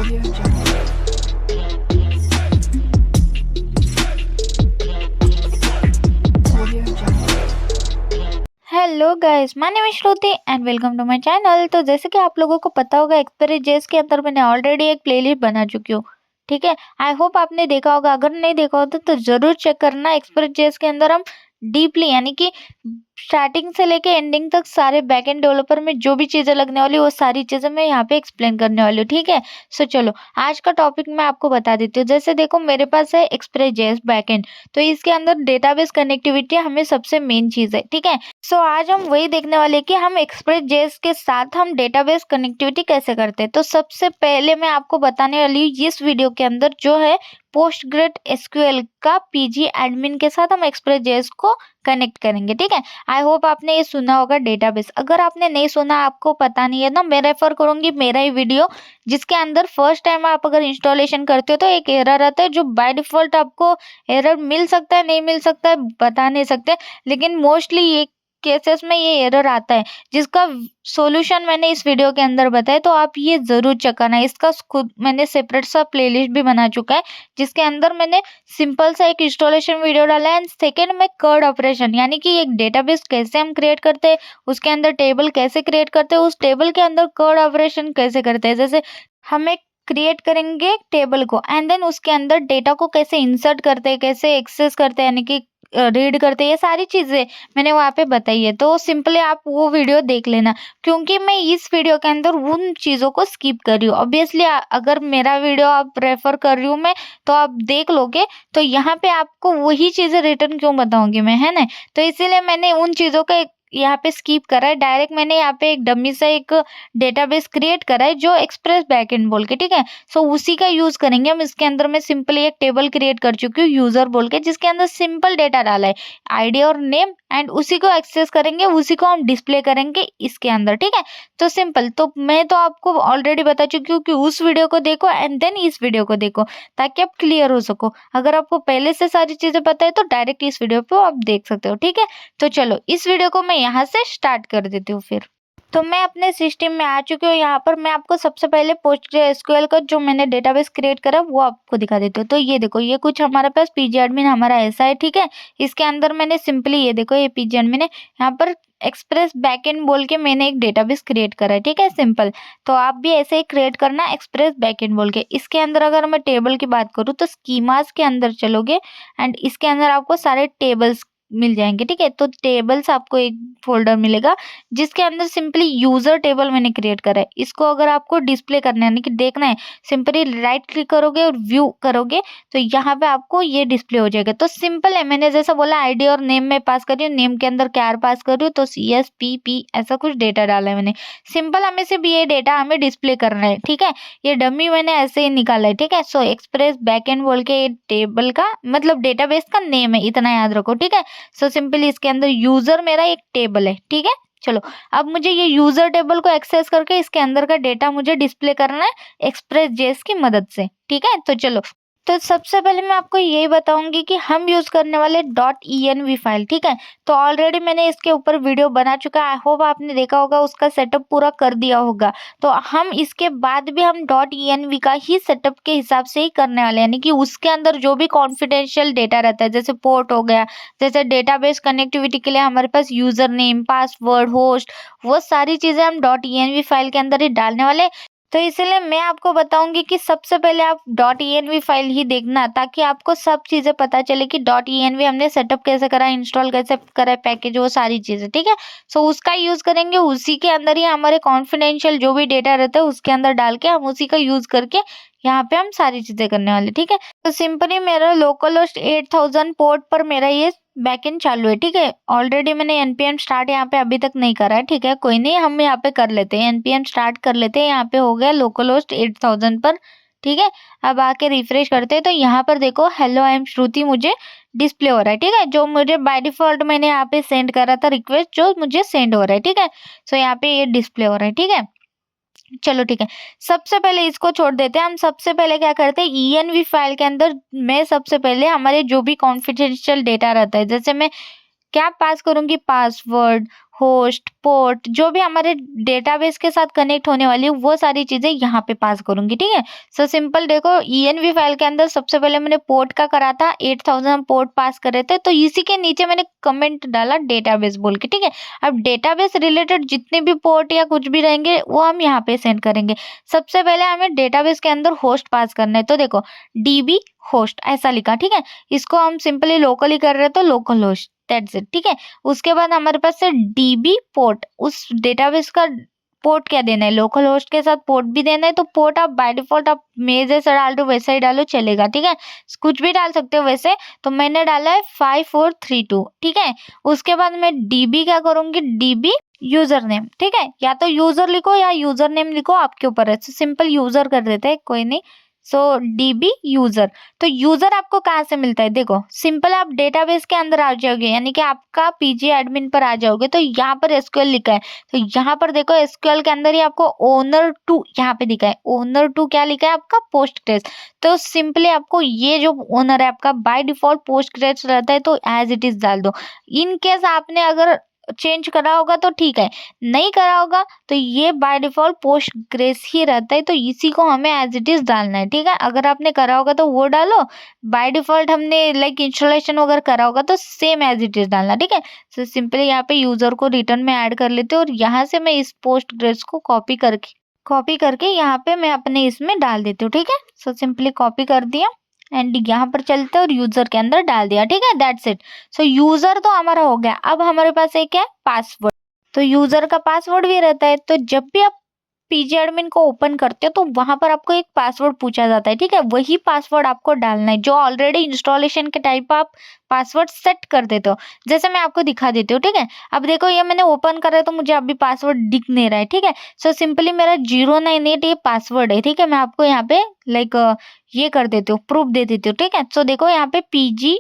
Audio Jungle. Audio Jungle. Hello guys, my name is Shruti and welcome to my channel. तो जैसे कि आप लोगों को पता होगा, एक्सप्रेस.js के अंदर मैंने ऑलरेडी एक प्लेलिस्ट बना चुकी हूँ। ठीक है, आई होप आपने देखा होगा। अगर नहीं देखा होता तो जरूर चेक करना। एक्सप्रेस.js के अंदर हम डीपली यानी कि स्टार्टिंग से लेके एंडिंग तक सारे बैकएंड डेवलपर में जो भी चीजें लगने वाली वो सारी चीजें मैं यहाँ पे एक्सप्लेन करने वाली हूँ। ठीक है, सो चलो आज का टॉपिक मैं आपको बता देती हूँ। जैसे देखो, मेरे पास है एक्सप्रेस.js बैकएंड, तो इसके अंदर डेटाबेस कनेक्टिविटी हमें सबसे मेन चीज है। ठीक है, सो आज हम वही देखने वाले कि हम एक्सप्रेस.js के साथ हम डेटाबेस कनेक्टिविटी कैसे करते हैं। तो सबसे पहले मैं आपको बताने वाली हूँ इस वीडियो के अंदर जो है पोस्टग्रेट एसक्यूएल का पीजी एडमिन के साथ हम एक्सप्रेस.js को कनेक्ट करेंगे। ठीक है, आई होप आपने ये सुना होगा डेटाबेस। अगर आपने नहीं सुना, आपको पता नहीं है ना, मैं रेफर करूंगी मेरा ही वीडियो, जिसके अंदर फर्स्ट टाइम आप अगर इंस्टॉलेशन करते हो तो एक एरर आता है जो बाय डिफॉल्ट आपको एरर मिल सकता है, नहीं मिल सकता है, बता नहीं सकते, लेकिन मोस्टली ये केसेस में ये एरर आता है, जिसका सॉल्यूशन मैंने इस वीडियो के अंदर बताया। तो आप ये जरूर चेक करना। इसका खुद मैंने सेपरेट सा प्लेलिस्ट भी बना चुका है, जिसके अंदर मैंने सिंपल सा एक इंस्टॉलेशन वीडियो डाला है। एंड सेकेंड में कर्ड ऑपरेशन, यानी कि एक डेटाबेस कैसे हम क्रिएट करते हैं, उसके अंदर टेबल कैसे क्रिएट करते हैं, उस टेबल के अंदर कर्ड ऑपरेशन कैसे करते हैं। जैसे हम एक क्रिएट करेंगे टेबल को एंड देन उसके अंदर डेटा को कैसे इंसर्ट करते हैं, कैसे एक्सेस करते हैं, यानी कि रीड करते हैं, ये सारी चीजें मैंने वहाँ पे बताई है। तो सिंपली आप वो वीडियो देख लेना, क्योंकि मैं इस वीडियो के अंदर उन चीजों को स्किप कर रही हूँ। ऑब्वियसली अगर मेरा वीडियो आप रेफर कर रही हूँ मैं, तो आप देख लोगे, तो यहाँ पे आपको वही चीजें रिटर्न क्यों बताऊंगी मैं, है ना। तो इसीलिए मैंने उन चीजों का यहाँ पे स्किप करा है। डायरेक्ट मैंने यहाँ पे एक डमी सा एक डेटाबेस क्रिएट करा है जो एक्सप्रेस बैकएंड बोल के। ठीक है, सो उसी का यूज करेंगे हम। इसके अंदर मैं सिंपली एक टेबल क्रिएट कर चुकी हूँ यूजर बोल के, जिसके अंदर सिंपल डेटा डाला है, आईडी और नेम, एंड उसी को एक्सेस करेंगे, उसी को हम डिस्प्ले करेंगे इसके अंदर। ठीक है, तो सिंपल। तो मैं तो आपको ऑलरेडी बता चुकी हूँ कि उस वीडियो को देखो एंड देन इस वीडियो को देखो, ताकि आप क्लियर हो सको। अगर आपको पहले से सारी चीजें पता है तो डायरेक्ट इस वीडियो पे आप देख सकते हो। ठीक है, तो चलो इस वीडियो को मैं यहाँ से स्टार्ट कर देती हूँ फिर। तो मैं अपने सिस्टम में आ चुकी हूँ। यहाँ पर मैं आपको सबसे पहले पोस्टग्रेसक्यूएल का जो मैंने डेटाबेस क्रिएट करा वो आपको दिखा देती हूँ। तो ये देखो, ये कुछ हमारे पास पीजी एडमिन हमारा ऐसा है। ठीक है, इसके अंदर मैंने सिंपली ये देखो, ये पीजी एडमिन है, यहाँ पर एक्सप्रेस बैकएंड बोल के मैंने एक डेटाबेस क्रिएट करा है। ठीक है, सिंपल। तो आप भी ऐसे ही क्रिएट करना, एक्सप्रेस बैकएंड बोल के। इसके अंदर अगर मैं टेबल की बात करूँ तो स्कीमास के अंदर चलोगे एंड इसके अंदर आपको सारे टेबल्स मिल जाएंगे। ठीक है, तो टेबल्स आपको एक फोल्डर मिलेगा, जिसके अंदर सिंपली यूजर टेबल मैंने क्रिएट करा है। इसको अगर आपको डिस्प्ले करना है, यानी कि देखना है, सिंपली राइट क्लिक करोगे और व्यू करोगे तो यहाँ पे आपको ये डिस्प्ले हो जाएगा। तो सिंपल है, मैंने जैसा बोला आईडी और नेम में पास कर रही हूँ, नेम के अंदर क्या पास कर रही हूँ, तो CSPP ऐसा कुछ डेटा डाला है मैंने। सिंपल, हमें सिर्फ ये डेटा हमें डिस्प्ले करना है। ठीक है, ये डमी मैंने ऐसे ही निकाला है। ठीक है, सो एक्सप्रेस बैकएंड बोल के टेबल का मतलब डेटाबेस का नेम है, इतना याद रखो। ठीक है, सो सिंपली इसके अंदर यूजर मेरा एक टेबल है। ठीक है, चलो अब मुझे ये यूजर टेबल को एक्सेस करके इसके अंदर का डेटा मुझे डिस्प्ले करना है एक्सप्रेस.js की मदद से। ठीक है, तो चलो, तो सबसे पहले मैं आपको यही बताऊंगी कि हम यूज करने वाले .env फाइल। ठीक है, तो ऑलरेडी मैंने इसके ऊपर वीडियो बना चुका है, आई होप आपने देखा होगा, उसका सेटअप पूरा कर दिया होगा। तो हम इसके बाद भी हम .env का ही सेटअप के हिसाब से ही करने वाले हैं, यानी कि उसके अंदर जो भी कॉन्फिडेंशियल डेटा रहता है, जैसे पोर्ट हो गया, जैसे डेटाबेस कनेक्टिविटी के लिए हमारे पास यूजर नेम, पासवर्ड, होस्ट, वो सारी चीजें हम .env फाइल के अंदर ही डालने वाले। तो इसलिए मैं आपको बताऊंगी कि सबसे पहले आप .env फाइल ही देखना, ताकि आपको सब चीजें पता चले कि .env हमने सेटअप कैसे करा, इंस्टॉल कैसे करा, पैकेज, वो सारी चीजें। ठीक है, सो उसका यूज करेंगे, उसी के अंदर ही हमारे कॉन्फिडेंशियल जो भी डेटा रहता है उसके अंदर डाल के हम उसी का यूज करके यहाँ पे हम सारी चीजें करने वाले। ठीक है, तो सिंपली मेरा लोकल होस्ट 8000 पोर्ट पर मेरा ये बैकएंड चालू है। ठीक है, ऑलरेडी मैंने npm स्टार्ट यहाँ पे अभी तक नहीं करा है। ठीक है, कोई नहीं, हम यहाँ पे कर लेते हैं, npm स्टार्ट कर लेते हैं। यहाँ पे हो गया लोकल होस्ट 8000 पर। ठीक है, अब आके रिफ्रेश करते हैं तो यहाँ पर देखो हेलो आई एम श्रुति मुझे डिस्प्ले हो रहा है। ठीक है, जो मुझे बाय डिफॉल्ट मैंने यहाँ पे सेंड करा था रिक्वेस्ट, जो मुझे सेंड हो रहा है। ठीक है, सो यहाँ पे ये डिस्प्ले हो रहा है। ठीक है, चलो ठीक है, सबसे पहले इसको छोड़ देते हैं। हम सबसे पहले क्या करते हैं, env फाइल के अंदर मैं सबसे पहले हमारे जो भी कॉन्फिडेंशियल डेटा रहता है, जैसे मैं क्या पास करूंगी, पासवर्ड, होस्ट, पोर्ट जो भी हमारे डेटाबेस के साथ कनेक्ट होने वाली है वो सारी चीजें यहाँ पे पास करूंगी। ठीक है, सो सिंपल देखो env फाइल के अंदर सबसे पहले मैंने पोर्ट का करा था 8000 हम पोर्ट पास कर रहे थे, तो इसी के नीचे मैंने कमेंट डाला डेटाबेस बोल के। ठीक है, अब डेटाबेस रिलेटेड जितने भी पोर्ट या कुछ भी रहेंगे वो हम यहाँ पे सेंड करेंगे। सबसे पहले हमें डेटाबेस के अंदर होस्ट पास करना है, तो देखो डीबी होस्ट ऐसा लिखा। ठीक है, इसको हम सिंपली लोकली कर रहे हैं तो लोकल होस्ट, दैट्स इट। ठीक है, उसके बाद हमारे पास से डीबी पोर्ट, उस डेटाबेस का पोर्ट क्या देना है, लोकल होस्ट के साथ पोर्ट भी देना है, तो पोर्ट आप बाय डिफॉल्ट आप मैं जैसा डाल दो वैसा ही डालो चलेगा। ठीक है, कुछ भी डाल सकते हो वैसे, तो मैंने डाला है 5432। ठीक है, उसके बाद मैं डीबी क्या करूंगी, डीबी यूजर नेम। ठीक है, या तो यूजर लिखो या यूजर नेम लिखो, आपके ऊपर है। सिंपल यूजर कर देते हैं, कोई नहीं। सो डीबी यूजर, तो यूजर आपको कहाँ से मिलता है, देखो सिंपल आप डेटाबेस के अंदर आ जाओगे, यानी कि आपका पीजी एडमिन पर आ जाओगे, तो यहाँ पर एसक्यूएल लिखा है, तो यहाँ पर देखो एसक्यूएल के अंदर ही आपको ओनर टू यहाँ पे दिखा है। ओनर टू क्या लिखा है आपका, पोस्टग्रेस। तो सिंपली आपको ये जो ओनर है आपका बाय डिफॉल्ट पोस्टग्रेस रहता है, तो एज इट इज डाल दो। इन केस आपने अगर चेंज करा होगा तो ठीक है, नहीं करा होगा तो ये बाय डिफॉल्ट पोस्ट ग्रेस ही रहता है, तो इसी को हमें एज इट इज डालना है। ठीक है, अगर आपने करा होगा तो वो डालो, बाय डिफॉल्ट हमने लाइक इंस्टॉलेशन वगैरह करा होगा तो सेम एज इट इज डालना। ठीक है, सो सिंपली यहाँ पे यूजर को रिटर्न में ऐड कर लेते हैं, और यहाँ से मैं इस पोस्ट ग्रेस को कॉपी करके यहाँ पे मैं अपने इसमें डाल देती हूँ। ठीक है, सो सिंपली कॉपी कर दिया एंड यहाँ पर चलते और यूजर के अंदर डाल दिया। ठीक है, दैट्स इट। सो यूजर तो हमारा हो गया, अब हमारे पास एक है पासवर्ड। तो यूजर का पासवर्ड भी रहता है, तो जब भी आप पीजी एडमिन को ओपन करते हो तो वहां पर आपको एक पासवर्ड पूछा जाता है। ठीक है, वही पासवर्ड आपको डालना है जो ऑलरेडी इंस्टॉलेशन के टाइप आप पासवर्ड सेट कर देते हो, जैसे मैं आपको दिखा देती हूँ। ठीक है, अब देखो ये मैंने ओपन करा है तो मुझे अभी पासवर्ड दिख नहीं रहा है। ठीक है, सो सिंपली मेरा 098 ये पासवर्ड है। ठीक है, मैं आपको यहाँ पे लाइक ये कर देती हूँ, प्रूफ दे देती हूँ। ठीक है, सो देखो यहाँ पे पीजी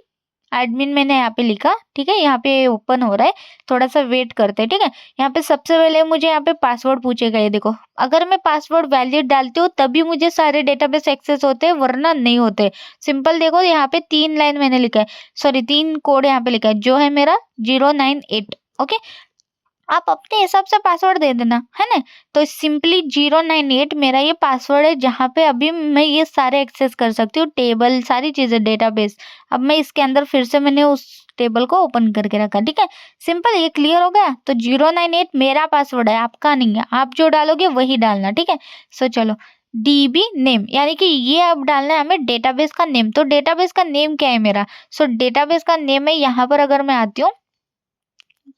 एडमिन मैंने यहाँ पे लिखा। ठीक है, यहाँ पे ओपन हो रहा है, थोड़ा सा वेट करते हैं। ठीक है, यहाँ पे सबसे पहले मुझे यहाँ पे पासवर्ड पूछेगा, ये देखो अगर मैं पासवर्ड वैलिड डालती हूँ तभी मुझे सारे डेटाबेस एक्सेस होते हैं, वरना नहीं होते। सिंपल देखो यहाँ पे 3 लाइन मैंने लिखा है, सॉरी 3 कोड यहाँ पे लिखा है, जो है मेरा 098। ओके, आप अपने हिसाब से पासवर्ड दे देना, है ना। तो सिंपली 098 मेरा ये पासवर्ड है, जहाँ पे अभी मैं ये सारे एक्सेस कर सकती हूँ, टेबल सारी चीजें डेटाबेस। अब मैं इसके अंदर फिर से मैंने उस टेबल को ओपन करके रखा। ठीक है, सिंपल ये क्लियर हो गया। तो 098 मेरा पासवर्ड है, आपका नहीं है, आप जो डालोगे वही डालना। ठीक है, सो चलो डीबी नेम, यानी कि ये अब डालना है हमें डेटाबेस का नेम। तो डेटाबेस का नेम क्या है मेरा, सो डेटाबेस का नेम है, यहाँ पर अगर मैं आती हूँ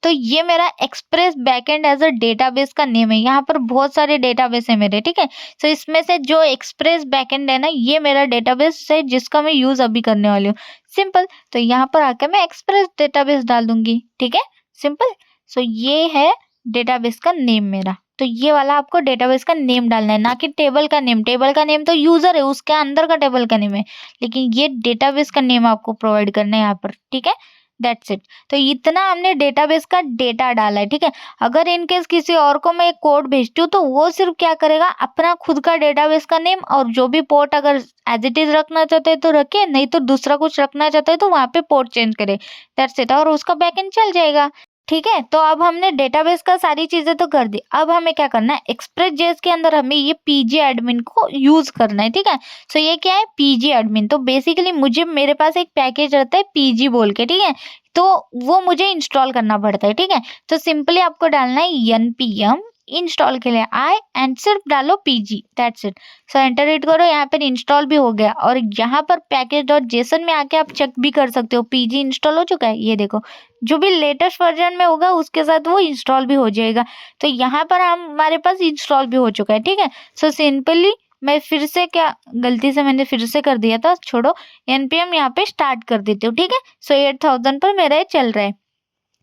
तो ये मेरा express backend as a database का नेम है। यहाँ पर बहुत सारे डेटाबेस है मेरे। ठीक है, सो इसमें से जो एक्सप्रेस बैकएंड है ना, ये मेरा डेटाबेस है जिसका मैं यूज अभी करने वाली हूँ। सिंपल, तो यहाँ पर आकर मैं एक्सप्रेस डेटाबेस डाल दूंगी। ठीक है, सिंपल। सो ये है डेटाबेस का नेम मेरा, तो ये वाला आपको डेटाबेस का नेम डालना है, ना कि टेबल का नेम। टेबल का नेम तो यूजर है, उसके अंदर का टेबल का नेम है, लेकिन ये डेटाबेस का नेम आपको प्रोवाइड करना है यहाँ पर। ठीक है, दैट्स इट। तो इतना हमने डेटाबेस का डेटा डाला है। ठीक है, अगर इनकेस किसी और को मैं एक कोड भेजती हूँ तो वो सिर्फ क्या करेगा, अपना खुद का डेटाबेस का नेम और जो भी पोर्ट अगर एज इट इज रखना चाहते हैं तो रखे, नहीं तो दूसरा कुछ रखना चाहते हैं तो वहां पे पोर्ट चेंज करे, दैट्स इट, और उसका बैकएंड चल जाएगा। ठीक है, तो अब हमने डेटाबेस का सारी चीजें तो कर दी, अब हमें क्या करना है, एक्सप्रेस जेएस के अंदर हमें ये पीजी एडमिन को यूज करना है। ठीक है, सो ये क्या है, पीजी एडमिन। तो बेसिकली मुझे मेरे पास एक पैकेज रहता है पीजी बोल के। ठीक है, तो वो मुझे इंस्टॉल करना पड़ता है। ठीक है, तो सिंपली आपको डालना है npm इंस्टॉल के लिए आई, एंड सिर्फ डालो PG, that's it. So enter hit करो, यहाँ पर इंस्टॉल भी हो गया, और यहाँ पर पैकेज.जेसन में आके आप चेक भी कर सकते हो पीजी इंस्टॉल हो चुका है। ये देखो, जो भी लेटेस्ट वर्जन में होगा उसके साथ वो इंस्टॉल भी हो जाएगा। तो यहाँ पर हमारे पास इंस्टॉल भी हो चुका है। ठीक है, सो सिंपली मैं फिर से, क्या गलती से मैंने फिर से कर दिया था, छोड़ो, npm यहाँ पे स्टार्ट कर देती हूँ। ठीक है, सो 8000 पर मेरा ये चल रहा है।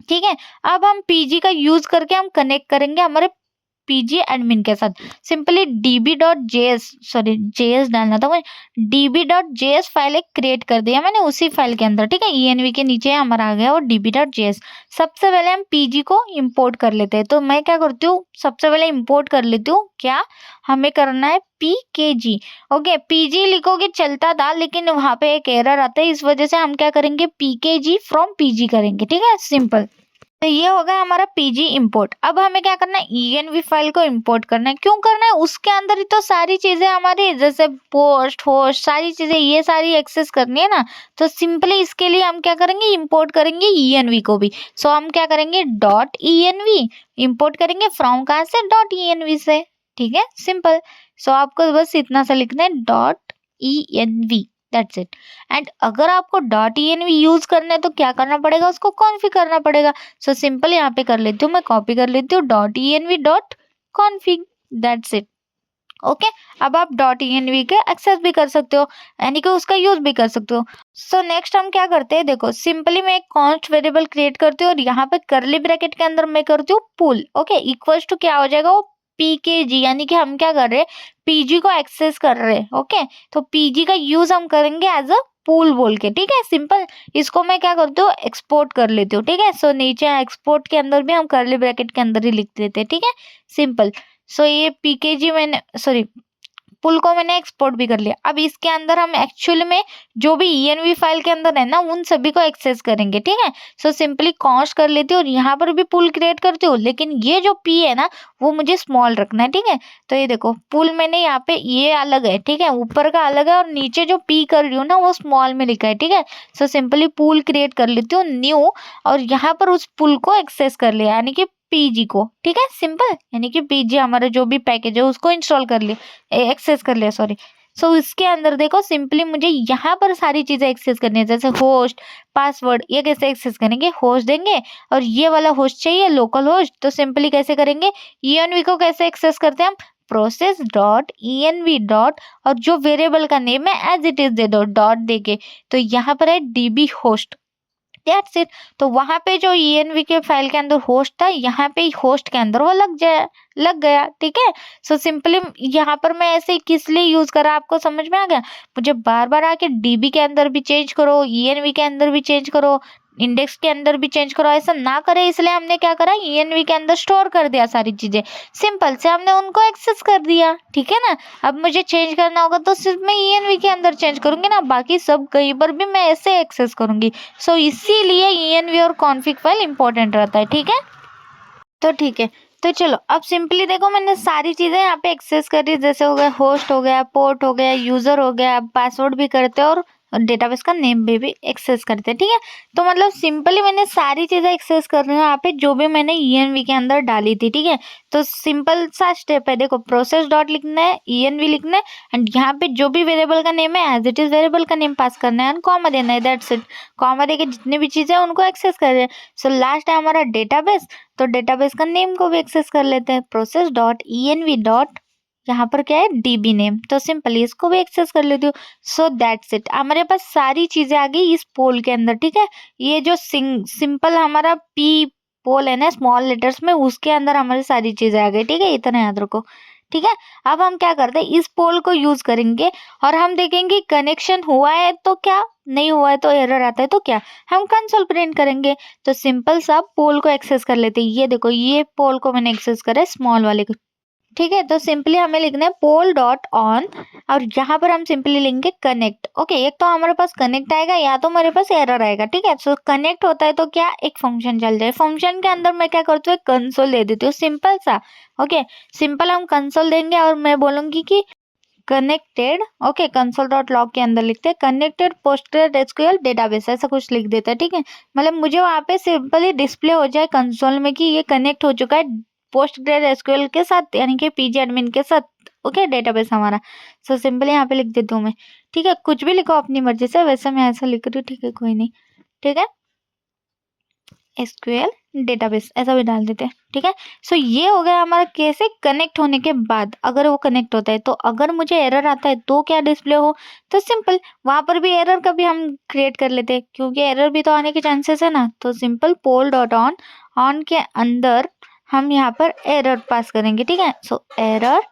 ठीक है, अब हम पीजी का यूज करके हम कनेक्ट करेंगे हमारे पीजी एडमिन के साथ। सिंपली db.js, सॉरी जेएस डालना था मुझे, db.js फाइल एक क्रिएट कर दिया मैंने उसी फाइल के अंदर। ठीक है, env के नीचे हमारा आ गया और db.js। सबसे पहले हम पीजी को इंपोर्ट कर लेते हैं, तो मैं क्या करती हूँ, सबसे पहले इंपोर्ट कर लेती हूँ, क्या हमें करना है, pkg। ओके, पीजी लिखोगे चलता था, लेकिन वहां पे एक एरर आता है, इस वजह से हम क्या करेंगे, pkg फ्रॉम पीजी करेंगे। ठीक है, सिंपल। तो ये हो गया हमारा पीजी इंपोर्ट। अब हमें क्या करना है, env फाइल को इंपोर्ट करना है। क्यों करना है, उसके अंदर ही तो सारी चीजें हमारी, जैसे पोस्ट होस्ट सारी चीजें ये सारी एक्सेस करनी है ना। तो सिंपली इसके लिए हम क्या करेंगे, इंपोर्ट करेंगे env को भी। सो हम क्या करेंगे, डॉट env इंपोर्ट करेंगे फ्रॉम कहाँ से, डॉट env से। ठीक है, सिंपल। सो आपको बस इतना सा लिखना है, dot env, that's it. And अगर आपको डॉट env यूज करना है तो क्या करना पड़ेगा, उसको कॉन्फ़िगर करना पड़ेगा। सो सिंपल यहाँ पे कर लेती हूँ, मैं कॉपी कर लेती हूँ, dot env dot config, that's it. Okay, अब आप डॉट env के एक्सेस भी कर सकते हो, यानी कि उसका यूज भी कर सकते हो। सो नेक्स्ट हम क्या करते हैं, देखो सिंपली मैं एक कॉन्स्ट वेरिएबल क्रिएट करती हूँ और यहाँ पे करली ब्रैकेट के अंदर मैं करती हूँ पुल। ओके, इक्वल्स टू क्या हो जाएगा, वो pkg, यानी कि हम क्या कर रहे हैं, pg को एक्सेस कर रहे हैं। ओके, तो pg का यूज हम करेंगे एज अ पूल बोल के। ठीक है, सिंपल। इसको मैं क्या करती हूँ, एक्सपोर्ट कर लेती हूँ। ठीक है, सो नीचे एक्सपोर्ट के अंदर भी हम करली ब्रैकेट के अंदर ही लिख देते हैं। ठीक है, सिंपल। सो ये पीकेजी मैंने, सॉरी, पुल को मैंने एक्सपोर्ट भी कर लिया। अब इसके अंदर हम एक्चुअली में जो भी env फाइल के अंदर है ना, उन सभी को एक्सेस करेंगे। ठीक है, सो सिंपली कॉन्स्ट कर लेती हूँ और यहाँ पर भी पुल क्रिएट करती हूँ, लेकिन ये जो p है ना, वो मुझे स्मॉल रखना है। ठीक है, तो ये देखो पुल मैंने यहाँ पे, ये अलग है। ठीक है, ऊपर का अलग है और नीचे जो p कर रही हूँ ना, वो स्मॉल में लिखा है। ठीक है, सो सिंपली पुल क्रिएट कर लेती हूँ न्यू, और यहाँ पर उस पुल को एक्सेस कर लिया, यानी कि पीजी को। ठीक है, सिंपल, यानी कि पीजी हमारा जो भी पैकेज है उसको इंस्टॉल कर लिया, एक्सेस कर लिया, सॉरी। सो इसके अंदर देखो सिंपली मुझे यहाँ पर सारी चीजें एक्सेस करनी है, जैसे होस्ट, पासवर्ड, ये कैसे एक्सेस करेंगे, होस्ट देंगे, और ये वाला होस्ट चाहिए लोकल होस्ट, तो सिंपली कैसे करेंगे, env को कैसे एक्सेस करते हैं हम, प्रोसेस डॉट env डॉट, और जो वेरिएबल का नेम है एज इट इज दे दो डॉट देके, तो यहाँ पर है db होस्ट, दैट्स इट। तो वहां पे जो env के फाइल के अंदर होस्ट था, यहाँ पे होस्ट के अंदर वो लग गया। ठीक है, सो सिंपली यहाँ पर मैं ऐसे किस लिए यूज करा, आपको समझ में आ गया। मुझे बार बार आके db के अंदर भी चेंज करो, env के अंदर भी चेंज करो, इंडेक्स के अंदर भी चेंज करो, ऐसा ना करे, इसलिए हमने क्या करा, env के अंदर स्टोर कर दिया सारी चीजें, सिंपल से हमने उनको एक्सेस कर दिया। ठीक है ना, अब मुझे चेंज करना होगा तो सिर्फ मैं env के अंदर चेंज करूंगी ना, बाकी सब कहीं पर भी मैं ऐसे एक्सेस करूंगी। सो इसीलिए env और कॉन्फिग फाइल इंपॉर्टेंट रहता है। ठीक है, तो ठीक है, तो चलो अब सिंपली देखो मैंने सारी चीजें यहाँ पे एक्सेस कर दी, जैसे हो गया होस्ट, हो गया पोर्ट, हो गया यूजर, हो गया, अब पासवर्ड भी करते हैं और डेटाबेस का नेम भी एक्सेस करते हैं। ठीक है, तो मतलब सिंपली मैंने सारी चीजें एक्सेस कर रही हूँ यहाँ पे, जो भी मैंने env के अंदर डाली थी। ठीक है, तो सिंपल सा स्टेप है, देखो प्रोसेस डॉट लिखना है, env लिखना है, एंड यहाँ पे जो भी वेरिएबल का नेम है एज इट इज वेरिएबल का नेम पास करना है, एंड कॉमा देना है, दैट्स इट। कॉमा देके जितनी भी चीजें हैं उनको एक्सेस कर रहे हैं। सो लास्ट है हमारा डेटाबेस, तो डेटाबेस का नेम को भी एक्सेस कर लेते हैं, प्रोसेस डॉट env डॉट, यहाँ पर क्या है, db नेम, तो सिंपली इसको भी एक्सेस कर लेती हूँ। सो दैट्स इट, हमारे पास सारी चीजें आ गई इस पोल के अंदर। ठीक है, ये जो सिंपल हमारा p पोल है ना स्मॉल लेटर्स में, उसके अंदर हमारी सारी चीजें आ गई। ठीक है, इतना याद रखो। ठीक है, अब हम क्या करते हैं, इस पोल को यूज करेंगे और हम देखेंगे कनेक्शन हुआ है तो क्या, नहीं हुआ है तो एरर आता है तो क्या, हम कंसोल प्रिंट करेंगे। तो सिंपल सा पोल को एक्सेस कर लेते हैं, ये देखो ये पोल को मैंने एक्सेस करा है स्मॉल वाले को। ठीक है, तो सिंपली हमें लिखना है पोल डॉट ऑन, और यहाँ पर हम सिंपली लिखेंगे कनेक्ट। ओके, एक तो हमारे पास कनेक्ट आएगा या तो हमारे पास एरर आएगा। ठीक है, सो कनेक्ट होता है तो क्या, एक फंक्शन चल जाए, फंक्शन के अंदर मैं क्या करती हूँ, कंसोल दे देती हूँ, सिंपल सा। ओके, सिंपल हम कंसोल देंगे और मैं बोलूंगी कि connected, okay, console dot log के अंदर लिखते हैं कनेक्टेड PostgreSQL डेटाबेस, ऐसा कुछ लिख देता है। ठीक है, मतलब मुझे वहाँ पे सिंपली डिस्प्ले हो जाए कंसोल में कि ये कनेक्ट हो चुका है PostgreSQL के साथ, यानी कि पीजी एडमिन के साथ। ओके, डेटाबेस हमारा। सो सिंपली यहाँ पे लिख देती हूँ मैं। ठीक है, कुछ भी लिखो अपनी मर्जी से, वैसे मैं ऐसा लिख रही हूँ। ठीक है, कोई नहीं। ठीक है, एसक्यूएल डेटाबेस ऐसा भी डाल देते हैं। ठीक है, सो ये हो गया हमारा कैसे कनेक्ट होने के बाद, अगर वो कनेक्ट होता है तो अगर मुझे एरर आता है तो क्या डिस्प्ले हो, तो सिंपल वहां पर भी एरर का भी हम क्रिएट कर लेते हैं, क्योंकि एरर भी तो आने के चांसेस है ना। तो simple pool dot on, on के अंदर हम यहाँ पर एरर पास करेंगे। ठीक है, सो एरर,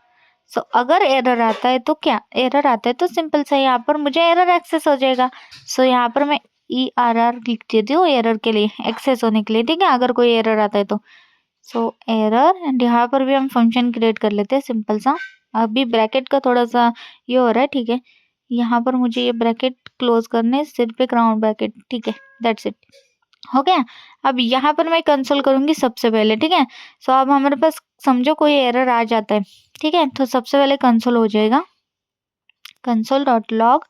सो अगर एरर आता है तो क्या, एरर आता है तो सिंपल सा यहाँ पर मुझे एरर एक्सेस हो जाएगा। सो यहाँ पर मैं ERR लिख देती हूँ एरर के लिए, एक्सेस होने के लिए। ठीक है, अगर कोई एरर आता है तो। सो एरर, एंड यहाँ पर भी हम फंक्शन क्रिएट कर लेते हैं सिंपल सा। अभी ब्रैकेट का थोड़ा सा ये हो रहा है। ठीक है, यहाँ पर मुझे ये ब्रैकेट क्लोज करने, सिर्फ एक राउंड ब्रैकेट। ठीक है, दैट्स इट। हो गया। अब यहाँ पर मैं कंसोल करूंगी सबसे पहले, ठीक है। सो अब हमारे पास समझो कोई एरर आ जाता है, ठीक है, तो सबसे पहले कंसोल हो जाएगा कंसोल डॉट लॉग,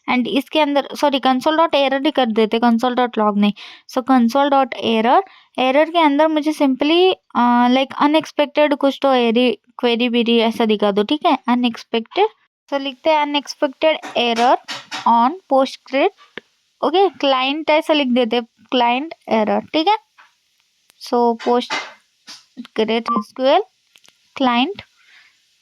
एंड इसके अंदर सॉरी कंसोल डॉट एरर ही कर देते, कंसोल डॉट लॉग नहीं। सो कंसोल डॉट एरर, एरर के अंदर मुझे सिंपली लाइक अनएक्सपेक्टेड कुछ तो एरी क्वेरी बेरी ऐसा दिखा दो, ठीक है, अनएक्सपेक्टेड। सो लिखते हैं unexpected error on Postgres, okay, client ऐसा लिख देते, क्लाइंट एरर, ठीक है। So Postgres SQL client,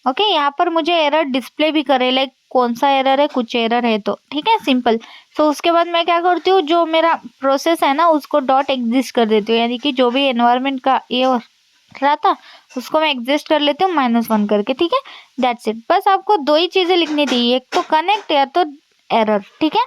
okay, यहाँ पर मुझे एरर डिस्प्ले भी करे, लाइक कौन सा एरर है, कुछ एरर है तो, ठीक है, सिंपल। सो उसके बाद मैं क्या करती हूँ, जो मेरा प्रोसेस है ना उसको डॉट एग्जिस्ट कर देती हूँ, यानी कि जो भी एनवायरनमेंट का ये हो रहा था उसको मैं एग्जिस्ट कर लेती हूँ -1 करके, ठीक है। दैट्स इट, बस आपको दो ही चीजें लिखनी थी, एक तो कनेक्ट या तो एरर, ठीक है,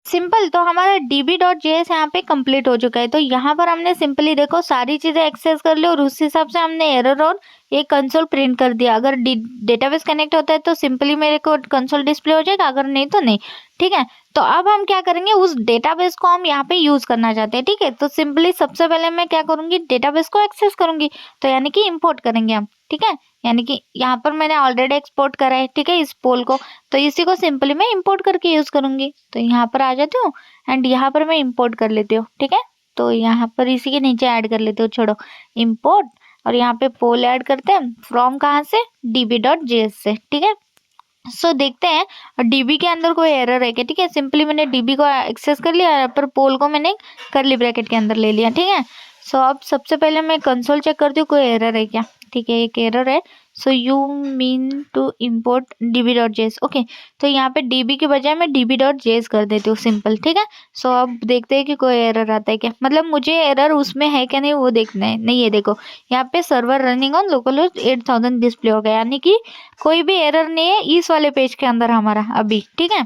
सिंपल। तो हमारा db.js यहाँ पे कंप्लीट हो चुका है। तो यहाँ पर हमने सिंपली देखो सारी चीजें एक्सेस कर ली और उस हिसाब से हमने एरर और एक कंसोल प्रिंट कर दिया। अगर डेटाबेस कनेक्ट होता है तो सिंपली मेरे को कंसोल डिस्प्ले हो जाएगा, अगर नहीं तो नहीं, ठीक है। तो अब हम क्या करेंगे, उस डेटाबेस को हम यहाँ पे यूज करना चाहते हैं, ठीक है। तो सिंपली सबसे पहले मैं क्या करूंगी, डेटाबेस को एक्सेस करूंगी, तो यानी कि इम्पोर्ट करेंगे हम, ठीक है। यानी कि यहाँ पर मैंने ऑलरेडी एक्सपोर्ट करा है, ठीक है, इस पोल को, तो इसी को सिंपली मैं इंपोर्ट करके यूज करूंगी। तो यहाँ पर आ जाती हूँ एंड यहाँ पर मैं इंपोर्ट कर लेती हूँ, ठीक है। तो यहाँ पर इसी के नीचे ऐड कर लेती हूँ, छोड़ो इंपोर्ट, और यहाँ पे पोल ऐड करते हैं फ्रॉम कहाँ से, db.js से, ठीक है। सो देखते हैं डीबी के अंदर कोई एरर है क्या, ठीक है। सिंपली मैंने डीबी को एक्सेस कर लिया, यहाँ पर पोल को मैंने करली ब्रैकेट के अंदर ले लिया, ठीक है। सो अब सबसे पहले मैं कंसोल चेक करती हूँ कोई एरर है क्या, ठीक है, एक एरर है। So you mean to import db.js, okay. तो यहाँ पे db के बजाय मैं db.js कर देती हूँ, सिंपल, ठीक है। सो अब देखते हैं कि कोई एरर आता है क्या, मतलब मुझे एरर उसमें है क्या नहीं वो देखना है। नहीं, ये देखो यहाँ पे server running on localhost 8000 display हो गया, यानी कि कोई भी एरर नहीं है इस वाले पेज के अंदर हमारा अभी, ठीक है,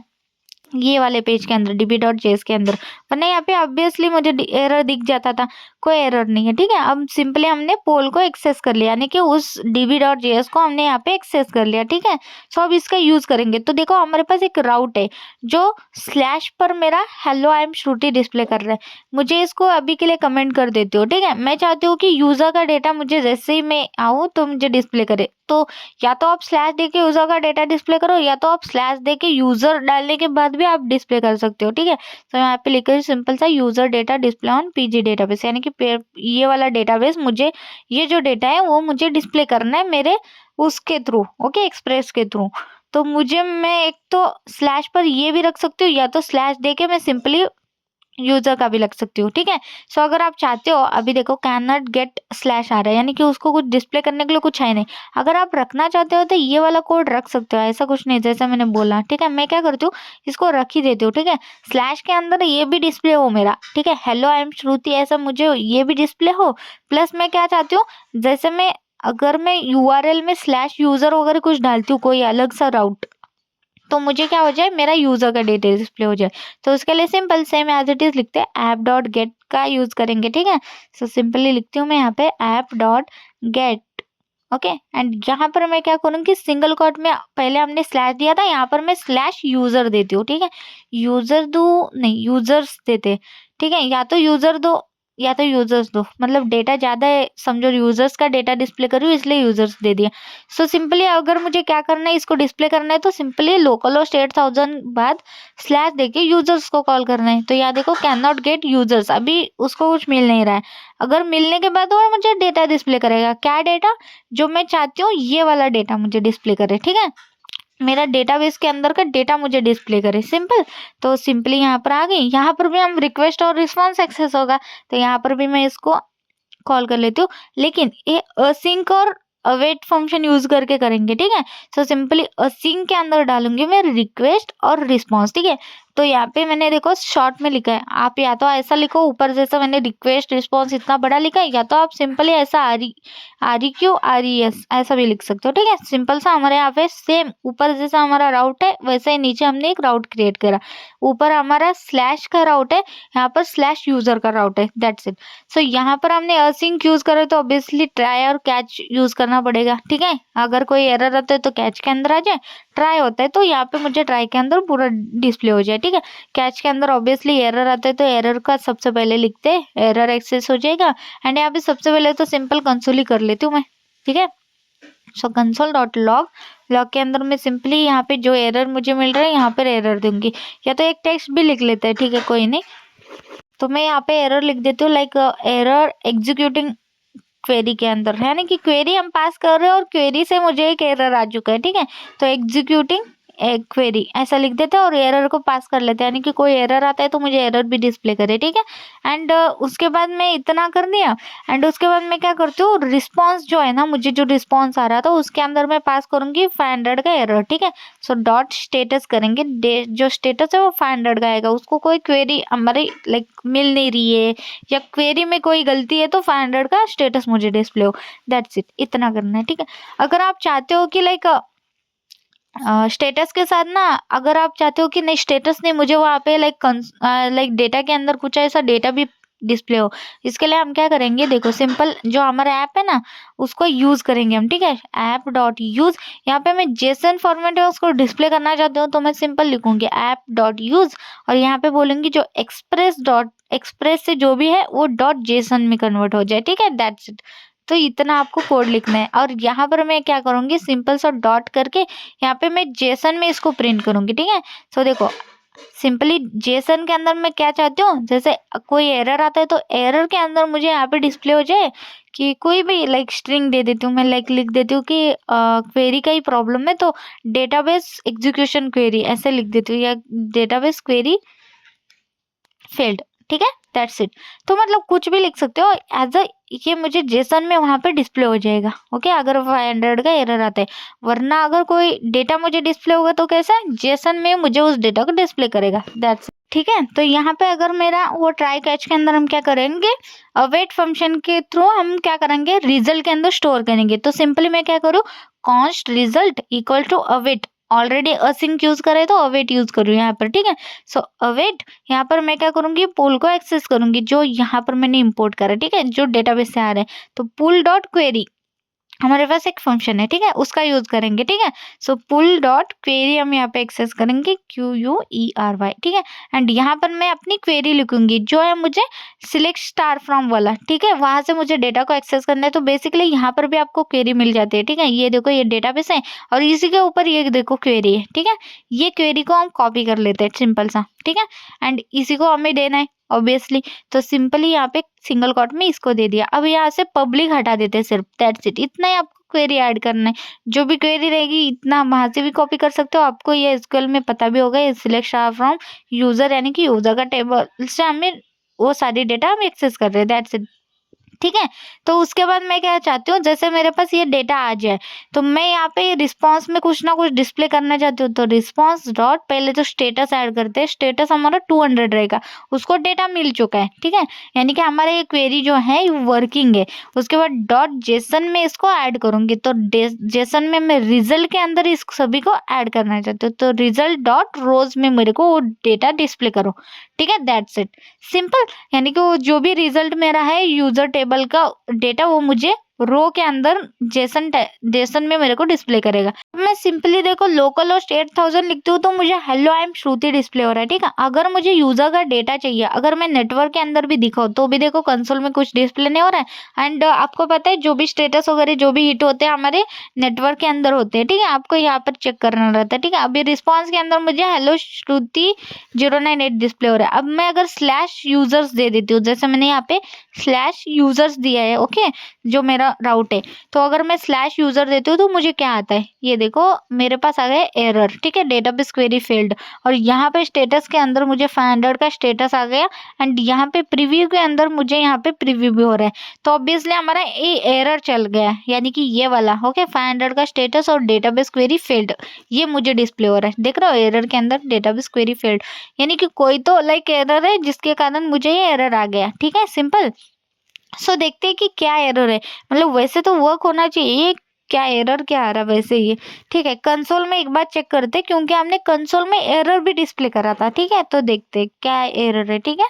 ये वाले पेज के अंदर db.js के अंदर, वरना यहाँ पे ऑब्वियसली मुझे एरर दिख जाता था। कोई एरर नहीं है, ठीक है। अब सिंपली हमने पोल को एक्सेस कर लिया, यानी कि उस db.js को हमने यहाँ पे एक्सेस कर लिया, ठीक है। सो अब इसका यूज करेंगे। तो देखो हमारे पास एक राउट है जो स्लैश पर मेरा hello I am Shruti display कर रहा है। मुझे इसको अभी के लिए कमेंट कर देती हूँ, ठीक है। मैं चाहती हूँ कि यूजर का डेटा मुझे जैसे ही मैं आऊँ तो मुझे डिस्प्ले करे, तो या तो आप स्लैश दे के यूजर का डेटा डिस्प्ले करो, या तो आप स्लैश दे के यूजर डालने के बाद भी आप डिस्प्ले कर सकते हो, ठीक है। तो यहाँ पे लिखा सिंपल सा user data display on PG database, यानी कि ये वाला डेटाबेस मुझे, ये जो डेटा है वो मुझे डिस्प्ले करना है मेरे उसके थ्रू, ओके, एक्सप्रेस के थ्रू। तो मुझे, मैं एक तो स्लैश पर ये भी रख सकती हूँ, या तो स्लैश दे के मैं सिंपली यूजर का भी लग सकती हूँ, ठीक है। सो अगर आप चाहते हो, अभी देखो कैन नॉट गेट स्लैश आ रहा है, यानी कि उसको कुछ डिस्प्ले करने के लिए कुछ है नहीं। अगर आप रखना चाहते हो तो ये वाला कोड रख सकते हो, ऐसा कुछ नहीं, जैसा मैंने बोला, ठीक है। मैं क्या करती हूँ, इसको रख ही देती हूँ, ठीक है। स्लैश के अंदर ये भी डिस्प्ले हो मेरा, ठीक है, हेलो आई एम श्रुति, ऐसा मुझे ये भी डिस्प्ले हो। प्लस मैं क्या चाहती हूँ, जैसे मैं अगर मैं यूआरएल में स्लैश यूजर वगैरह कुछ डालती हूँ, कोई अलग सा राउट, तो मुझे क्या हो जाए, मेरा यूजर का डेटा डिस्प्ले हो जाए। तो उसके लिए simple same as it is लिखते हैं, ऐप डॉट गेट का यूज करेंगे, ठीक है। सो सिंपली लिखती हूँ मैं यहाँ पे app dot gate, okay. And यहाँ पर मैं क्या करूँगी, सिंगल कोट में पहले हमने स्लैश दिया था, यहाँ पर मैं स्लैश यूजर देती हूँ, ठीक है। यूजर दो नहीं, यूजर्स देते, ठीक है, या तो यूजर दो या तो यूजर्स दो, मतलब डेटा ज्यादा है, समझो यूजर्स का डेटा डिस्प्ले कर रही हूँ इसलिए यूजर्स दे दिया। सो सिंपली अगर मुझे क्या करना है, इसको डिस्प्ले करना है, तो सिंपली लोकलहोस्ट 8000 बाद स्लैश देके यूजर्स को कॉल करना है। तो यहाँ देखो कैन नॉट गेट यूजर्स, अभी उसको कुछ मिल नहीं रहा है। अगर मिलने के बाद और मुझे डेटा डिस्प्ले करेगा, क्या डेटा, जो मैं चाहती हूँ ये वाला डेटा मुझे डिस्प्ले करे, ठीक है, मेरा डेटाबेस के अंदर का डेटा मुझे डिस्प्ले करे, सिंपल। तो सिंपली यहाँ पर आ गई, यहाँ पर भी हम रिक्वेस्ट और रिस्पॉन्स एक्सेस होगा, तो यहाँ पर भी मैं इसको कॉल कर लेती हूँ, लेकिन ये असिंक और अवेट फंक्शन यूज करके करेंगे, ठीक है। सो सिंपली असिंक के अंदर डालूंगी मैं रिक्वेस्ट और रिस्पॉन्स, ठीक है। तो यहाँ पे मैंने देखो शॉर्ट में लिखा है, आप या तो ऐसा लिखो ऊपर जैसा मैंने रिक्वेस्ट रिस्पॉन्स इतना बड़ा लिखा है, या तो आप सिंपली ऐसा REQ RES ऐसा भी लिख सकते हो, ठीक है। सिंपल सा हमारे यहाँ पे सेम ऊपर जैसा हमारा राउट है वैसे ही नीचे हमने एक राउट क्रिएट करा, ऊपर हमारा स्लैश का राउट है, यहाँ पर स्लैश यूजर का राउट है, दैट्स इट। सो यहाँ पर हमने असिंक यूज करे तो ऑब्वियसली ट्राई और कैच यूज करना पड़ेगा, ठीक है। अगर कोई एरर आता है तो कैच के अंदर आ जाए, ट्राई होता है तो यहाँ पे मुझे ट्राई के अंदर पूरा डिस्प्ले हो जाए, ठीक है। कैच के अंदर ऑब्वियसली एरर आता है तो एरर का सबसे पहले लिखते हैं, एरर एक्सेस हो जाएगा। एंड यहाँ पे सबसे पहले तो सिंपल कंसोल ही कर लेती हूँ मैं, ठीक है। सो कंसोल डॉट लॉग, लॉग के अंदर मैं सिंपली यहाँ पे जो एरर मुझे मिल रहा है यहाँ पर एरर दूंगी, या तो एक टेक्स्ट भी लिख लेते हैं, ठीक है, कोई नहीं। तो मैं यहाँ पे एरर लिख देती हूँ, लाइक एरर एग्जीक्यूटिंग क्वेरी के अंदर, है ना, कि क्वेरी हम पास कर रहे हैं और क्वेरी से मुझे एक एरर आ चुका है, ठीक है। तो एग्जीक्यूटिंग एक क्वेरी ऐसा लिख देते हैं और एरर को पास कर लेते हैं, यानी कि कोई एरर आता है तो मुझे एरर भी डिस्प्ले करे, ठीक है। एंड उसके बाद मैं इतना कर दिया। एंड उसके बाद मैं क्या करती हूँ, रिस्पॉन्स जो है ना, मुझे जो रिस्पॉन्स आ रहा था उसके अंदर मैं पास करूंगी 500 का एरर, ठीक है। सो डॉट स्टेटस करेंगे, जो स्टेटस है वो 500 का आएगा, उसको कोई क्वेरी हमारी लाइक मिल नहीं रही है या क्वेरी में कोई गलती है तो 500 का स्टेटस मुझे डिस्प्ले हो, दैट्स इट, इतना करना है, ठीक है। अगर आप चाहते हो कि लाइक स्टेटस के साथ ना, अगर आप चाहते हो कि नहीं स्टेटस नहीं, मुझे वहाँ पे लाइक डेटा के अंदर कुछ ऐसा डेटा भी डिस्प्ले हो, इसके लिए हम क्या करेंगे, देखो सिंपल जो हमारा ऐप है ना उसको यूज करेंगे हम, ठीक है। ऐप डॉट यूज, यहाँ पे मैं जेसन फॉर्मेट है उसको डिस्प्ले करना चाहती हूँ तो मैं सिंपल लिखूंगी ऐप डॉट यूज, और यहाँ पे बोलूंगी जो एक्सप्रेस से जो भी है वो डॉट जेसन में कन्वर्ट हो जाए, ठीक है, दैट्स इट। तो इतना आपको कोड लिखना है। और यहाँ पर मैं क्या करूँगी, सिंपल सा डॉट करके यहाँ पे मैं जेसन में इसको प्रिंट करूँगी, ठीक है। सो देखो सिंपली जेसन के अंदर मैं क्या चाहती हूँ, जैसे कोई एरर आता है तो एरर के अंदर मुझे यहाँ पे डिस्प्ले हो जाए कि कोई भी लाइक स्ट्रिंग दे देती हूँ मैं, लाइक लिख देती हूँ कि क्वेरी का ही प्रॉब्लम है तो डेटाबेस एग्जीक्यूशन क्वेरी ऐसे लिख देती हूँ, या डेटाबेस क्वेरी फेल्ड, ठीक है, दैट्स इट। तो मतलब कुछ भी लिख सकते हो एज अ, ये मुझे जेसन में वहां पे डिस्प्ले हो जाएगा, ओके, अगर 500 का एरर आता है। वरना अगर कोई डेटा मुझे डिस्प्ले होगा तो कैसा, जेसन में मुझे उस डेटा को डिस्प्ले करेगा, दैट्स, ठीक है। तो यहाँ पे अगर मेरा वो ट्राई कैच के अंदर हम क्या करेंगे, अवेट फंक्शन के थ्रू हम क्या करेंगे, रिजल्ट के अंदर स्टोर करेंगे। तो सिंपली मैं क्या करूँ, const result equal to await, already async use करे तो अवेट यूज करूँ यहाँ पर, ठीक है। सो अवेट, यहाँ पर मैं क्या करूंगी, पुल को एक्सेस करूंगी जो यहाँ पर मैंने इंपोर्ट करा, ठीक है, जो डेटाबेस से आ रहा है। तो पुल डॉट क्वेरी, हमारे पास एक फंक्शन है, ठीक है, उसका यूज करेंगे, ठीक है। सो पुल डॉट क्वेरी हम यहाँ पे एक्सेस करेंगे, QUERY, ठीक है। एंड यहाँ पर मैं अपनी क्वेरी लिखूंगी जो है मुझे सिलेक्ट स्टार फ्रॉम वाला, ठीक है, वहां से मुझे डेटा को एक्सेस करना है। तो बेसिकली यहाँ पर भी आपको क्वेरी मिल जाती है, ठीक है। ये देखो ये डेटाबेस है और इसी के ऊपर ये देखो क्वेरी है, ठीक है। ये क्वेरी को हम कॉपी कर लेते हैं सिंपल सा, ठीक है। एंड इसी को हमें देना है ऑब्वियसली, तो सिंपली यहाँ पे सिंगल कोट में इसको दे दिया। अब यहाँ से पब्लिक हटा देते हैं सिर्फ, दैट्स इट, इतना ही आपको क्वेरी ऐड करना है। जो भी क्वेरी रहेगी इतना वहां से भी कॉपी कर सकते हो, आपको ये एसक्यूएल में पता भी होगा, ये सिलेक्ट स्टार फ्रॉम यूजर, यानी कि यूजर का टेबल से हमें वो सारी डेटा हम एक्सेस कर रहे हैं, दैट्स इट, ठीक है। तो उसके बाद मैं क्या चाहती हूँ, जैसे मेरे पास ये डेटा आ जाए तो मैं यहाँ पे रिस्पॉन्स में कुछ ना कुछ डिस्प्ले करना चाहती हूँ। तो रिस्पॉन्स डॉट, पहले तो स्टेटस ऐड करते हैं, स्टेटस हमारा 200 रहेगा, उसको डेटा मिल चुका है, ठीक है, यानी कि हमारा ये क्वेरी जो है वर्किंग है। उसके बाद डॉट जेसन में इसको ऐड करूंगी, तो जेसन में मैं रिजल्ट के अंदर इस सभी को ऐड करना चाहती हूँ। तो रिजल्ट डॉट रोज में मेरे को वो डेटा डिस्प्ले करो, ठीक है, दैट्स इट, सिंपल। यानी कि वो जो भी रिजल्ट मेरा है यूजर टेबल का डेटा वो मुझे रो के अंदर जेसन में मेरे को डिस्प्ले करेगा। मैं सिंपली देखो लोकल होस्ट 8000 लिखती हूँ तो मुझे hello I am Shruti display हो रहा है, ठीक है। अगर मुझे यूजर का डेटा चाहिए, अगर मैं नेटवर्क के अंदर भी दिखाऊँ तो भी देखो कंसोल में कुछ डिस्प्ले नहीं हो रहा है। एंड आपको पता है जो भी स्टेटस वगैरह जो भी हिट होते हैं हमारे नेटवर्क के अंदर होते हैं, ठीक है, आपको यहाँ पर चेक करना रहता है, ठीक है। अभी रिस्पॉन्स के अंदर मुझे हेलो श्रुति 098 डिस्प्ले हो रहा है। अब मैं अगर स्लैश यूजर्स दे देती हूँ, जैसे मैंने यहाँ पे स्लैश यूजर्स दिया है, ओके, जो मेरा राउट है, तो अगर मैं स्लैश यूजर देती हूँ तो मुझे क्या आता है, ये देखो मेरे पास आ गया एरर, ठीक है, डेटाबेस क्वेरी फेल्ड। और यहाँ पे स्टेटस के अंदर मुझे 500 का स्टेटस आ गया। एंड यहाँ पे प्रीव्यू के अंदर मुझे यहाँ पे प्रीव्यू भी हो रहा है, तो ऑब्वियसली हमारा ये एरर चल गया, यानी कि ये वाला, ओके, 500 का स्टेटस और डेटाबेस क्वेरी फेल्ड, ये मुझे डिस्प्ले हो रहा है, देख रहे हो, एरर के अंदर डेटाबेस क्वेरी फेल्ड, यानी कि कोई तो लाइक एरर है जिसके कारण मुझे ये एरर आ गया, ठीक है, सिंपल। सो देखते हैं कि क्या एरर है, मतलब वैसे तो वर्क होना चाहिए, ये क्या एरर क्या आ रहा है वैसे ये, ठीक है। कंसोल में एक बार चेक करते हैं क्योंकि हमने कंसोल में एरर भी डिस्प्ले करा था, ठीक है, तो देखते हैं क्या एरर है, ठीक है।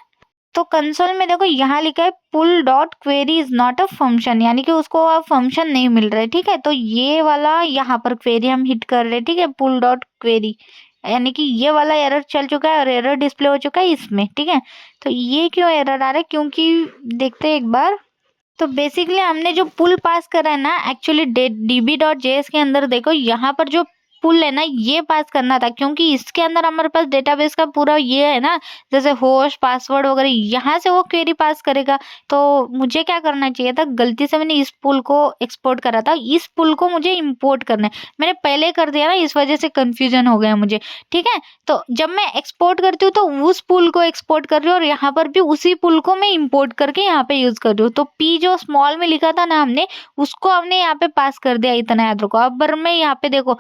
तो कंसोल में देखो यहाँ लिखा है pool dot query is not a function, यानी कि उसको अब फंक्शन नहीं मिल रहा है, ठीक है। तो ये वाला यहाँ पर क्वेरी हम हिट कर रहे हैं, ठीक है, पुल डॉट क्वेरी, यानी कि ये वाला एरर चल चुका है और एरर डिस्प्ले हो चुका है इसमें, ठीक है। तो ये क्यों एरर आ रहा है, क्योंकि देखते हैं एक बार। तो बेसिकली हमने जो पुल पास करा है ना, एक्चुअली db.js के अंदर देखो यहाँ पर जो पुल है ना ये पास करना था, क्योंकि इसके अंदर हमारे पास डेटाबेस का पूरा ये है ना, जैसे होस्ट पासवर्ड वगैरह, यहाँ से वो क्वेरी पास करेगा। तो मुझे क्या करना चाहिए था, गलती से मैंने इस पुल को एक्सपोर्ट करा था, इस पुल को मुझे इंपोर्ट करना है। मैंने पहले कर दिया ना, इस वजह से कंफ्यूजन हो गया मुझे, ठीक है। तो जब मैं एक्सपोर्ट करती हूँ तो उस पुल को एक्सपोर्ट कर रही हूँ और यहाँ पर भी उसी पुल को मैं इंपोर्ट करके यहाँ पे यूज कर रही हूँ। तो पी जो स्मॉल में लिखा था ना हमने, उसको हमने यहाँ पे पास कर दिया, इतना याद रखो। अब मैं यहाँ पे देखो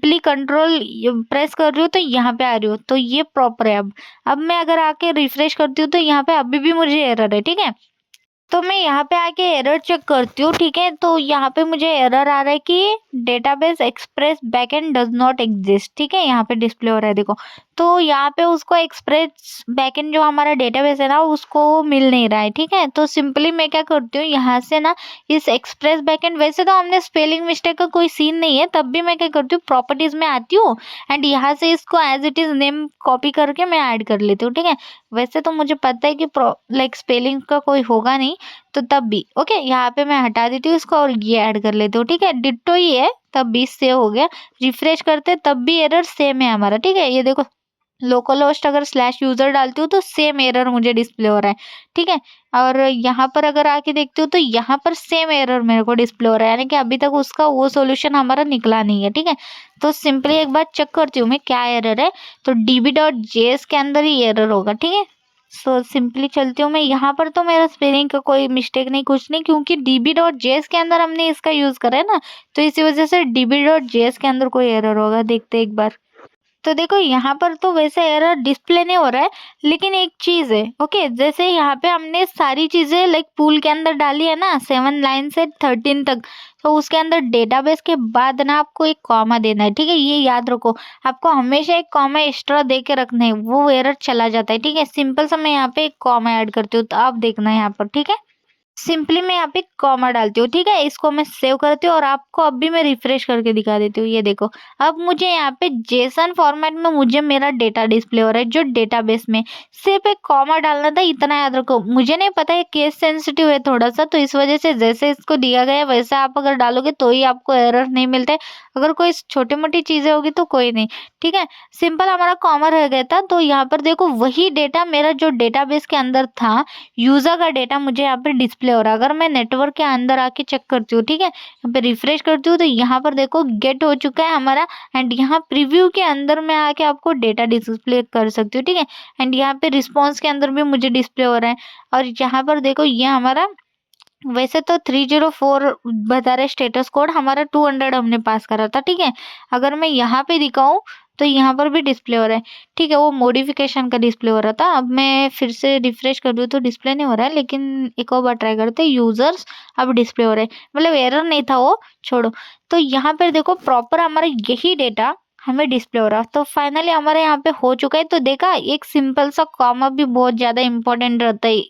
सिंपली कंट्रोल प्रेस कर रही हूँ तो यहाँ पे आ रही हूँ, तो ये प्रॉपर है। अब मैं अगर आके रिफ्रेश करती हूँ तो यहाँ पे अभी भी मुझे एरर है, ठीक है। तो मैं यहाँ पे आके एरर चेक करती हूँ, ठीक है। तो यहाँ पे मुझे एरर आ रहा है कि database express backend does not exist, ठीक है, यहाँ पे डिस्प्ले हो रहा है देखो। तो यहाँ पे उसको एक्सप्रेस बैकएंड जो हमारा डेटाबेस है ना उसको मिल नहीं रहा है, ठीक है। तो सिंपली मैं क्या करती हूँ, यहाँ से ना इस एक्सप्रेस बैकएंड, वैसे तो हमने स्पेलिंग मिस्टेक का कोई सीन नहीं है, तब भी मैं क्या करती हूँ, प्रॉपर्टीज में आती हूँ एंड यहाँ से इसको as it is name copy करके मैं ऐड कर लेती हूँ, ठीक है। वैसे तो मुझे पता है कि लाइक स्पेलिंग का कोई होगा नहीं, तो तब भी ओके, यहाँ पे मैं हटा देती हूँ इसको और ये ऐड कर लेती हूँ, ठीक है। डिट्टो ही है, तब भी सेव हो गया। रिफ्रेश करते तब भी एरर सेम है हमारा, ठीक है। ये देखो लोकल होस्ट अगर /user डालती हूँ तो सेम एरर मुझे डिस्प्ले हो रहा है, ठीक है। और यहाँ पर अगर आके देखती हूँ तो यहाँ पर सेम एरर मेरे को डिस्प्ले हो रहा है, यानी कि अभी तक उसका वो सॉल्यूशन हमारा निकला नहीं है, ठीक है। तो सिंपली एक बार चेक करती हूँ मैं क्या एरर है, तो db.js के अंदर ही एरर होगा, ठीक है। सो सिंपली चलती हूँ मैं, यहाँ पर तो मेरा स्पेलिंग का कोई मिस्टेक नहीं, कुछ नहीं, क्योंकि db.js के अंदर हमने इसका यूज करा है ना, तो इसी वजह से db.js के अंदर कोई एरर होगा। देखते एक बार। तो देखो यहाँ पर तो वैसे एरर डिस्प्ले नहीं हो रहा है, लेकिन एक चीज है ओके, जैसे यहाँ पे हमने सारी चीजें लाइक पूल के अंदर डाली है ना 7 लाइन से 13 तक, तो उसके अंदर डेटाबेस के बाद ना आपको एक कॉमा देना है, ठीक है। ये याद रखो, आपको हमेशा एक कॉमा एक्स्ट्रा दे के रखना है, वो एरर चला जाता है, ठीक है। सिंपल सा मैं यहाँ पे एक कॉमा ऐड करती हूँ, तो आप देखना है यहाँ पर, ठीक है। सिंपली मैं यहाँ पे कॉमा डालती हूँ, ठीक है। इसको मैं सेव करती हूँ और आपको अब भी मैं रिफ्रेश करके दिखा देती हूँ। ये देखो, अब मुझे यहाँ पे जेसन फॉर्मेट में मुझे मेरा डेटा डिस्प्ले हो रहा है, जो डेटाबेस में सिर्फ एक कॉमा डालना था, इतना याद रखो। मुझे नहीं पता है, केस सेंसिटिव है थोड़ा सा, तो इस वजह से जैसे इसको दिया गया है वैसे आप अगर डालोगे तो ही आपको एरर नहीं मिलता है। अगर कोई छोटी मोटी चीजें होगी तो कोई नहीं, ठीक है। सिंपल हमारा कॉमा रह गया था, तो यहाँ पर देखो वही डेटा मेरा जो डेटाबेस के अंदर था, यूजर का डेटा मुझे यहाँ पे डिस्प्ले हो रहा है। अगर मैं नेटवर्क के अंदर आके चेक करती हूँ, ठीक है, यहाँ पे रिफ्रेश करती हूँ तो यहाँ पर देखो गेट हो चुका है हमारा, एंड यहाँ प्रीव्यू के अंदर में आके आपको डेटा डिस्प्ले कर सकती हूँ, ठीक है। एंड यहाँ पे रिस्पॉन्स के अंदर भी मुझे डिस्प्ले हो रहा है, और यहाँ पर देखो ये हमारा वैसे तो 304 बता रहे स्टेटस कोड, हमारा 200 हमने पास करा था, ठीक है। अगर मैं यहाँ पे दिखाऊं तो यहाँ पर भी डिस्प्ले हो रहा है, ठीक है। वो मॉडिफिकेशन का डिस्प्ले हो रहा था। अब मैं फिर से रिफ्रेश कर दूँ तो डिस्प्ले नहीं हो रहा है, लेकिन एक और बार ट्राई करते हैं। यूजर्स अब डिस्प्ले हो रहा है, मतलब एरर नहीं था वो, छोड़ो। तो यहाँ पर देखो प्रॉपर हमारा यही डेटा हमें डिस्प्ले हो रहा है। तो फाइनली हमारे यहाँ पे हो चुका है। तो देखा, एक सिंपल सा कॉमा भी बहुत ज्यादा इंपॉर्टेंट रहता है,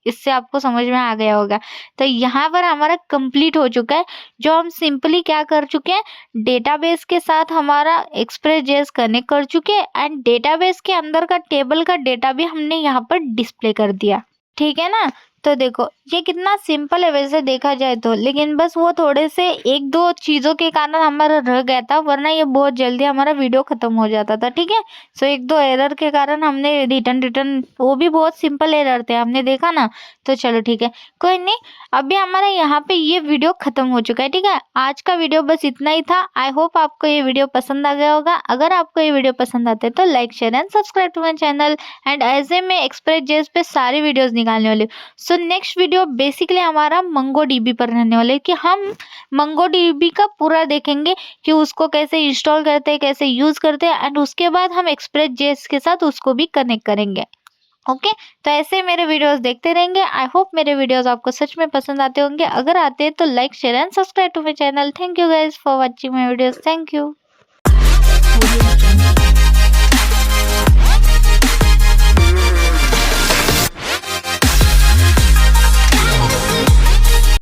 इससे आपको समझ में आ गया होगा। तो यहाँ पर हमारा कंप्लीट हो चुका है, जो हम सिंपली क्या कर चुके हैं, डेटाबेस के साथ हमारा एक्सप्रेस.js कनेक्ट कर चुके हैं, एंड डेटाबेस के अंदर का टेबल का डेटा भी हमने यहाँ पर डिस्प्ले कर दिया, ठीक है ना। तो देखो ये कितना सिंपल है वैसे देखा जाए तो, लेकिन बस वो थोड़े से एक दो चीजों के कारण हमारा रह गया था, वरना ये बहुत जल्दी हमारा वीडियो खत्म हो जाता था, ठीक है। सो एक दो एरर के कारण हमने रिटर्न, वो भी बहुत सिंपल एरर थे, हमने देखा ना। तो चलो ठीक है, कोई नहीं। अभी हमारा यहाँ पे ये वीडियो खत्म हो चुका है, ठीक है। आज का वीडियो बस इतना ही था। आई होप आपको ये वीडियो पसंद आ गया होगा। अगर आपको ये वीडियो पसंद आते तो like share and subscribe to my channel, and ऐसे में एक्सप्रेस.js पे सारी वीडियोज निकालने वाली हूँ। सो नेक्स्ट वीडियो बेसिकली हमारा MongoDB पर रहने वाले, कि हम MongoDB का पूरा देखेंगे कि उसको कैसे इंस्टॉल करते हैं, कैसे यूज करते हैं, एंड उसके बाद हम एक्सप्रेस.js के साथ उसको भी कनेक्ट करेंगे। ओके, तो ऐसे मेरे वीडियोस देखते रहेंगे। आई होप मेरे वीडियोस आपको सच में पसंद आते होंगे। अगर आते हैं तो like share and subscribe to my channel. Thank you guys for watching my videos. Thank you.